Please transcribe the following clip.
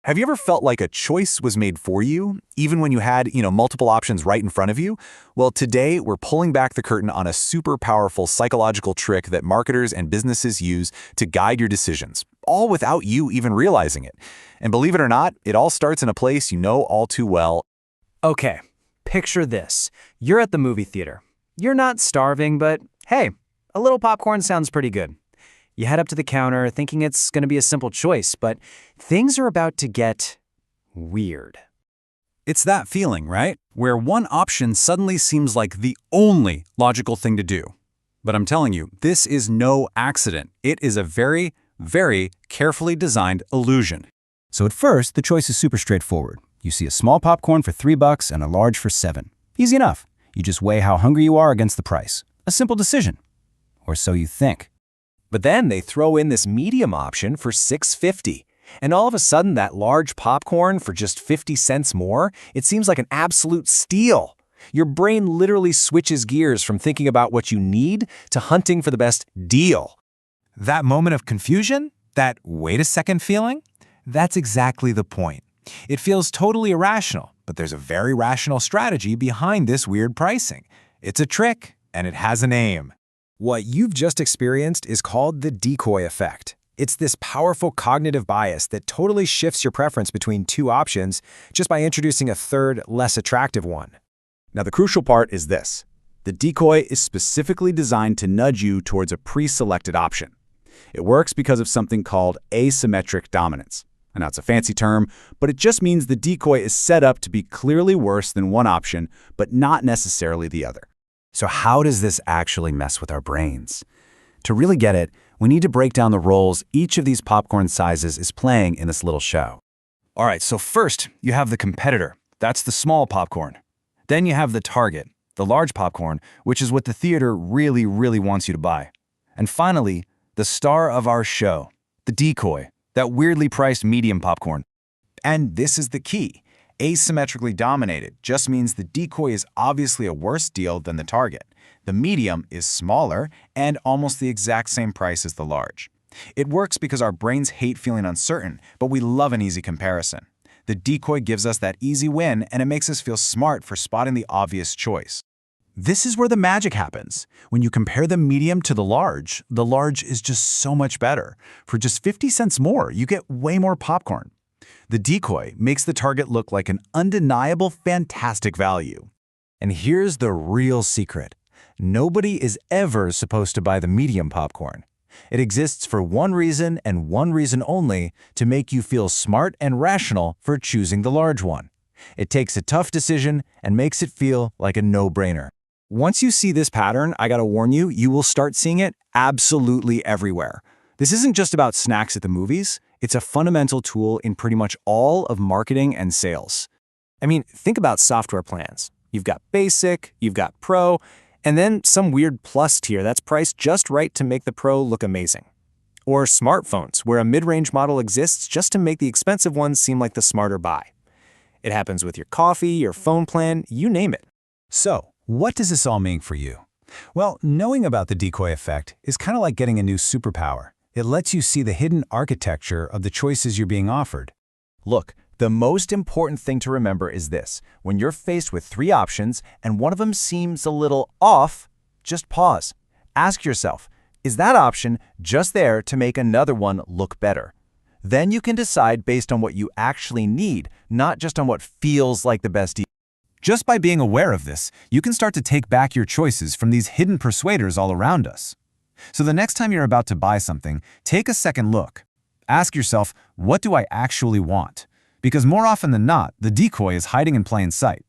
Have you ever felt like a choice was made for you, even when you had, multiple options right in front of you? Well, today we're pulling back the curtain on a super powerful psychological trick that marketers and businesses use to guide your decisions, all without you even realizing it. And believe it or not, it all starts in a place you know all too well. Okay, picture this. You're at the movie theater. You're not starving, but hey, a little popcorn sounds pretty good. You head up to the counter thinking it's going to be a simple choice, but things are about to get weird. It's that feeling, right? Where one option suddenly seems like the only logical thing to do. But I'm telling you, this is no accident. It is a very, very carefully designed illusion. So at first, the choice is super straightforward. You see a small popcorn for $3 and a large for $7. Easy enough. You just weigh how hungry you are against the price. A simple decision. Or so you think. But then they throw in this medium option for $6.50. And all of a sudden, that large popcorn for just 50 cents more, it seems like an absolute steal. Your brain literally switches gears from thinking about what you need to hunting for the best deal. That moment of confusion, that wait a second feeling, that's exactly the point. It feels totally irrational, but there's a very rational strategy behind this weird pricing. It's a trick, and it has a name. What you've just experienced is called the decoy effect. It's this powerful cognitive bias that totally shifts your preference between two options just by introducing a third, less attractive one. Now, the crucial part is this. The decoy is specifically designed to nudge you towards a pre-selected option. It works because of something called asymmetric dominance. And that's a fancy term, but it just means the decoy is set up to be clearly worse than one option, but not necessarily the other. So how does this actually mess with our brains? To really get it, we need to break down the roles each of these popcorn sizes is playing in this little show. All right, so first, you have the competitor. That's the small popcorn. Then you have the target, the large popcorn, which is what the theater really, really wants you to buy. And finally, the star of our show, the decoy, that weirdly priced medium popcorn. And this is the key. Asymmetrically dominated just means the decoy is obviously a worse deal than the target. The medium is smaller and almost the exact same price as the large. It works because our brains hate feeling uncertain, but we love an easy comparison. The decoy gives us that easy win, and it makes us feel smart for spotting the obvious choice. This is where the magic happens. When you compare the medium to the large is just so much better. For just 50 cents more, you get way more popcorn. The decoy makes the target look like an undeniable, fantastic value. And here's the real secret. Nobody is ever supposed to buy the medium popcorn. It exists for one reason and one reason only, to make you feel smart and rational for choosing the large one. It takes a tough decision and makes it feel like a no-brainer. Once you see this pattern, I gotta warn you, you will start seeing it absolutely everywhere. This isn't just about snacks at the movies. It's a fundamental tool in pretty much all of marketing and sales. I mean, think about software plans. You've got Basic, you've got Pro, and then some weird Plus tier that's priced just right to make the Pro look amazing. Or smartphones, where a mid-range model exists just to make the expensive ones seem like the smarter buy. It happens with your coffee, your phone plan, you name it. So, what does this all mean for you? Well, knowing about the decoy effect is kind of like getting a new superpower. It lets you see the hidden architecture of the choices you're being offered. Look, the most important thing to remember is this. When you're faced with 3 options and one of them seems a little off, just pause. Ask yourself, is that option just there to make another one look better? Then you can decide based on what you actually need, not just on what feels like the best deal. Just by being aware of this, you can start to take back your choices from these hidden persuaders all around us. So the next time you're about to buy something, take a second look. Ask yourself, what do I actually want? Because more often than not, the decoy is hiding in plain sight.